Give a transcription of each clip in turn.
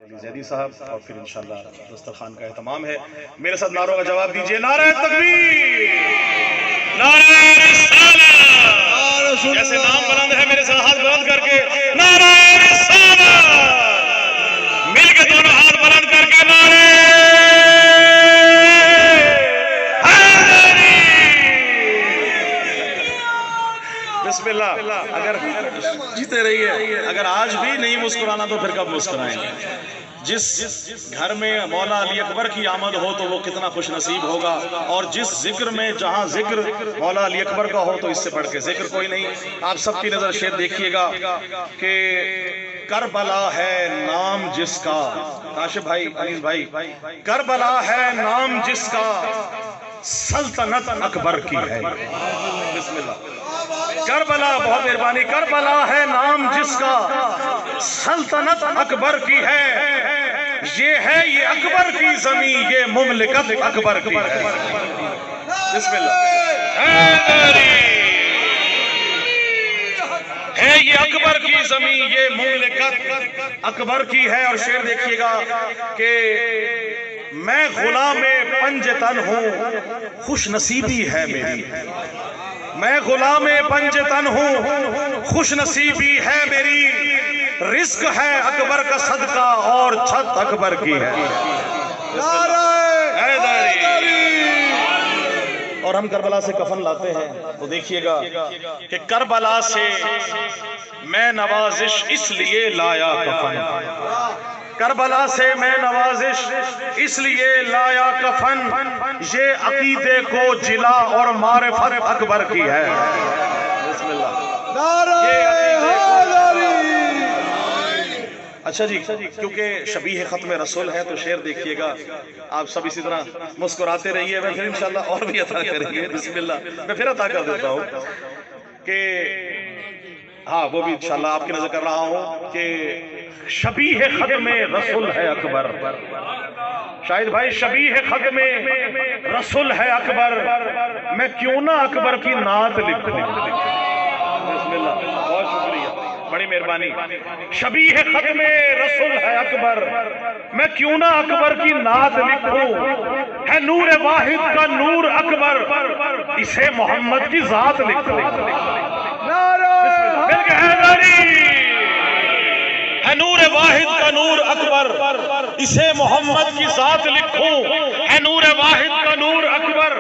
علی زیدی صاحب، اور پھر انشاءاللہ دسترخوان کا اہتمام ہے. میرے ساتھ نعروں کا جواب دیجئے. نعرہ تکبیر، نعرہ رسالت. جیسے نام بلند ہے میرے ساتھ ہاتھ بلند کر کے نعرہ رسالت. مل کے دونوں ہاتھ بلند کر کے نعرہ حیدری. بسم اللہ. اگر جیتے رہیے، اگر آج بھی نہیں مسکرانا تو پھر کب مسکرائیں گے؟ جس گھر میں مولا علی اکبر کی آمد ہو تو وہ کتنا خوش نصیب ہوگا، اور جس ذکر میں جہاں ذکر مولا علی اکبر کا ہو تو اس سے بڑھ کے ذکر کوئی نہیں. آپ سب کی نظر شعر دیکھیے گا کہ کربلا ہے نام جس کا، کاشف بھائی، انیس بھائی، کربلا ہے نام جس کا سلطنت اکبر کی ہے. بسم اللہ. کربلا، بہت مہربانی. کربلا ہے نام جس کا سلطنت اکبر کی ہے، یہ ہے یہ اکبر کی زمین، یہ مملکت اکبر کی ہے. بسم اللہ. ہے یہ اکبر کی زمین، یہ مملکت اکبر کی ہے. اور شعر دیکھیے گا کہ میں غلام پنجتن ہوں، خوش نصیبی ہے میری. میں غلام پنجتن ہوں، خوش نصیبی ہے میری. رزق ہے اکبر کا صدقہ اور چھت اکبر کی ہے. اور ہم کربلا سے کفن لاتے ہیں تو دیکھیے گا کہ کربلا سے میں نوازش اس لیے لایا کفن. کربلا سے میں نوازش اس لیے لایا کفن، یہ عقیدے کو جلا اور معرفت اکبر کی ہے. بسم اللہ. اچھا جی، کیونکہ شبیہ ختم رسول ہے تو شعر دیکھیے گا. آپ سب اسی طرح مسکراتے رہیے، میں پھر انشاءاللہ اور بھی عطا کریں گے. بسم اللہ. میں پھر عطا کر دیتا ہوں کہ ہاں وہ بھی انشاءاللہ آپ کی نظر کر رہا ہوں کہ شبیہ ختم رسول ہے اکبر. شاہد بھائی، شبیہ ختم رسول ہے اکبر، میں کیوں نہ اکبر کی نعت لکھوں. بسم اللہ. بہت شکریہ، بڑی مہربانی. شبیہ ختم رسول ہے اکبر، میں کیوں نہ اکبر کی نعت لکھوں. ہے نور واحد کا نور اکبر، اسے محمد کی ذات لکھوں. ہے نور واحد کا نور اکبر، اسے محمد کی ذات لکھوں. ہے نور واحد کا نور اکبر،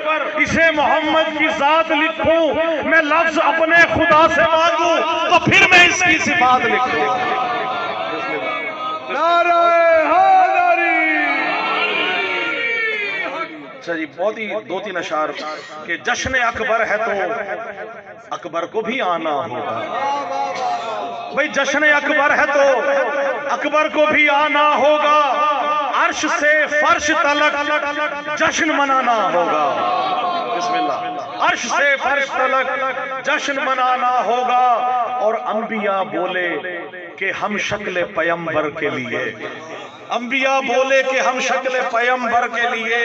اسے محمد کی ذات لکھوں. میں لفظ اپنے خدا سے مانگوں تو پھر میں اس کی صفات لکھوں. نعرہ حیدری. اچھا جی، بہت ہی دو تین اشعار کہ جشن اکبر ہے تو اکبر کو بھی آنا ہوگا. بھئی جشن اکبر ہے تو اکبر کو بھی آنا ہوگا. عرش سے فرش تلک جشن منانا ہوگا. بسم اللہ. عرش سے فرش تلک جشن منانا ہوگا. اور انبیاء بولے کہ ہم شکل پیمبر کے لیے، انبیاء بولے کہ ہم شکل پیمبر کے لیے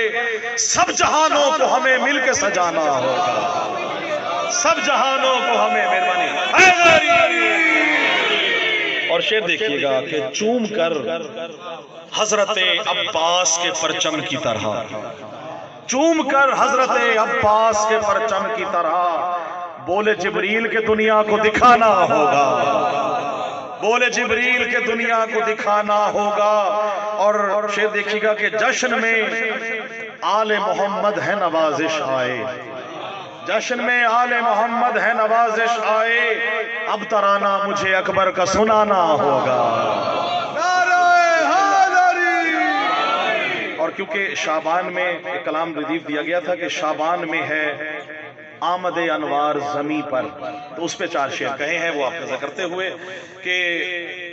سب جہانوں کو ہمیں مل کے سجانا ہوگا. سب جہانوں کو ہمیں. مہربانی. اور شعر دیکھیے گا کہ چوم کر حضرت عباس کے پرچم کی طرح، چوم کر حضرت عباس کے پرچم کی طرح بولے جبریل کے دنیا کو دکھانا ہوگا. بولے جبریل کے دنیا کو دکھانا ہوگا. اور شعر دیکھیے گا کہ جشن میں آل محمد ہے نوازش آئے. جشن میں آل محمد ہے نوازش آئے. اب ترانہ مجھے اکبر کا سنانا ہوگا. اور کیونکہ شعبان میں ایک کلام ردیف دیا گیا تھا کہ شعبان میں ہے آمد انوار زمیں پر، تو اس پہ چار شعر کہے ہیں وہ آپ نظر کرتے ہوئے کہ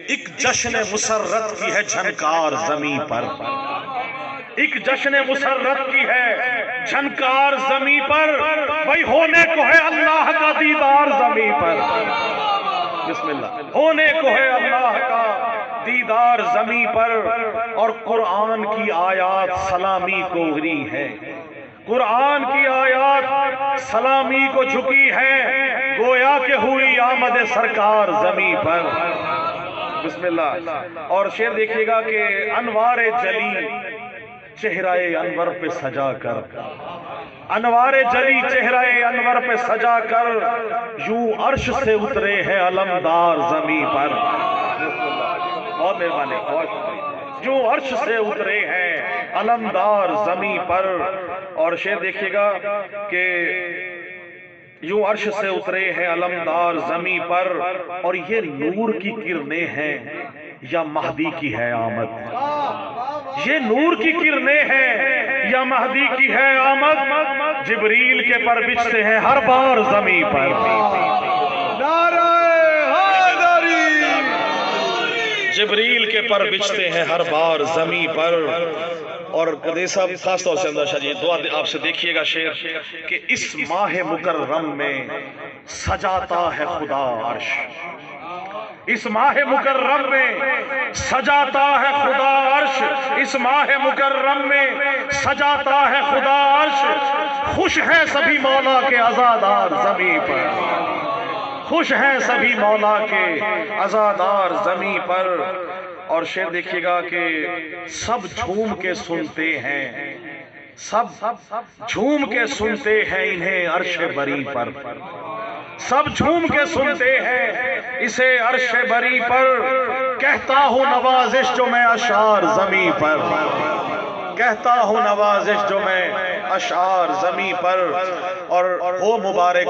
ایک جشن مسرت کی ہے جھنکار زمیں پر. ایک جشن مسرت کی ہے جھنکار زمیں پر، بھئی ہونے کو ہے اللہ کا دیدار زمیں پر. بسم اللہ. ہونے کو ہے اللہ کا دیدار زمیں پر. اور قرآن کی آیات سلامی کو گری ہے. قرآن کی آیات سلامی کو جھکی ہے، گویا کہ ہوئی آمد سرکار زمیں پر. بسم اللہ. اور شعر دیکھیے گا کہ انوار جلی چہرہ انور پہ سجا کر، انوار جلی چہرہ انور پہ سجا کر یوں عرش سے اترے ہیں علمدار زمیں پر. بہت مہربانی، بہت شکریہ. جو عرش سے اترے ہیں علمدار زمیں پر. اور شعر دیکھیے گا کہ یوں عرش سے اترے ہیں علمدار زمیں پر، اور یہ نور کی کرنیں ہیں یا مہدی کی ہے آمد. یہ نور کی کرنیں ہیں یا مہدی کی ہے آمد. جبریل کے پر بچھتے ہیں ہر بار زمیں پر. نعرہ حیدری. جبریل کے پر بچھتے ہیں ہر بار زمیں پر. اور قدیر صاحب خاص طور سے اندر شاہ جی دعا آپ سے دیکھیے گا شعر کہ اس ماہ مکرم میں سجاتا ہے خدا عرش. اس ماہ مکرم میں سجاتا ہے خدا عرش. اس ماہ مکرم میں سجاتا ہے خدا عرش. خوش ہیں سبھی مولا کے عزادار زمیں پر. خوش ہیں سبھی مولا کے عزادار زمیں پر. اور شعر دیکھیے گا کہ سب جھوم کے سنتے ہیں، سب جھوم کے سنتے ہیں انہیں عرش بری پر. سب جھوم کے سنتے ہیں اسے عرش بری پر. کہتا ہوں نوازش جو میں اشعار زمیں پر. کہتا ہوں نوازش جو میں اشعار زمیں پر. اور ہو مبارک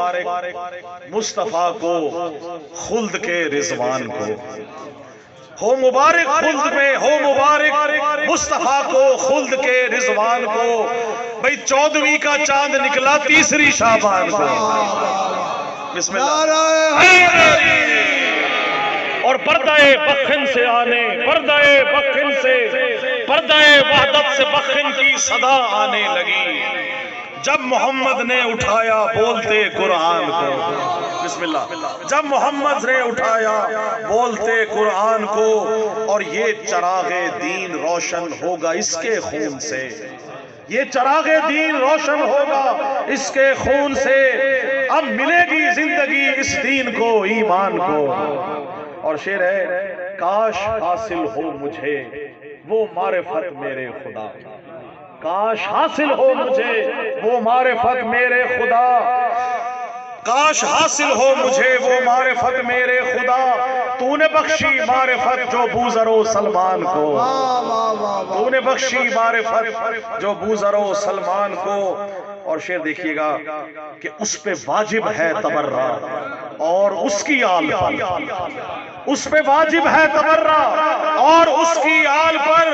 مصطفیٰ کو خلد کے رضوان کو. ہو مبارک خلد میں، ہو مبارک مصطفیٰ کو خلد کے رضوان کو. بھئی 14ویں کا چاند نکلا 3 شعبان کو. بسم اللہ. اور پردہ بخن سے آنے، پردہ بخن سے، پردہ وحدت سے بخن کی صدا آنے لگی جب محمد نے اٹھایا بولتے قرآن کو. بسم اللہ. جب محمد نے اٹھایا بولتے قرآن کو. اور یہ چراغ دین روشن ہوگا اس کے خون سے. یہ چراغ دین روشن ہوگا اس کے خون سے. اب ملے گی زندگی اس دین کو، ایمان کو. اور شعر ہے کاش حاصل ہو مجھے وہ معرفت میرے خدا. کاش حاصل ہو مجھے وہ معرفت میرے خدا. کاش حاصل ہو مجھے وہ معرفت میرے خدا. تو نے بخشی معرفت جو بوذر و سلمان کو. تو نے بخشی معرفت جو بوذر و سلمان کو. اور شعر دیکھیے گا کہ اس پہ واجب ہے تبرہ اور اس کی آل پر. اس پہ واجب ہے تبرہ اور اس کی آل پر.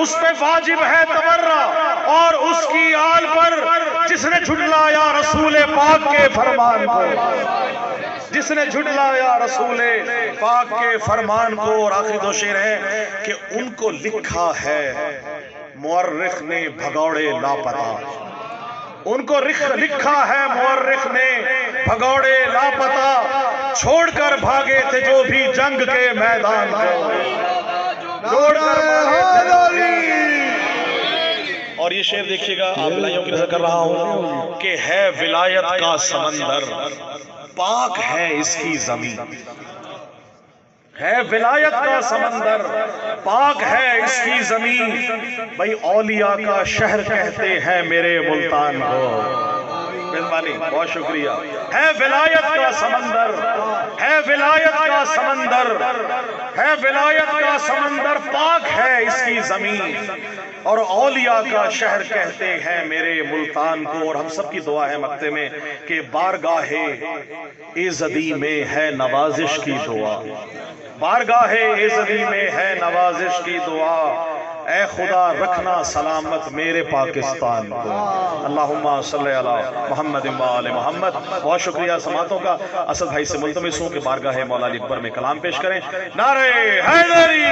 اس پہ واجب ہے تبرہ اور اس کی آل پر. جس نے جھٹلایا رسول پاک کے فرمان کو. جس نے جھٹلایا رسول پاک کے فرمان کو. اور آخری 2 شعر ہے کہ ان کو لکھا ہے مورخ نے بھگوڑے لاپتہ. ان کو لکھا ہے مورخ نے بھگوڑے لاپتہ. چھوڑ کر بھاگے تھے جو بھی جنگ کے میدان کو. چھوڑ کر بھاگے تھے. اور یہ شعر دیکھیے گا آپ لائیوں کی نظر کر رہا ہوں کہ ہے ولایت کا سمندر پاک ہے اس کی زمین. ہے ولایت کا سمندر پاک ہے اس کی زمین. بھئی اولیاء کا شہر کہتے ہیں میرے ملتان کو. مہربانی، بہت شکریہ. ہے ولایت کا سمندر، ہے ولایت کا سمندر، ہے ولایت کا سمندر پاک ہے اس کی زمین. اور اولیاء کا شہر کہتے ہیں میرے ملتان کو. اور ہم سب کی دعا ہے مقتے میں کہ بارگاہ ایزدی میں ہے نوازش کی دعا. بارگاہ ایزدی میں ہے نوازش کی دعا. اے خدا رکھنا سلامت میرے پاکستان کو. اللہم صلی علی محمد و آل محمد. بہت شکریہ سماعتوں کا. اسد بھائی سے ملتمس ہوں کہ بارگاہ مولا علی اکبر میں کلام پیش کریں. نعرہ حیدری.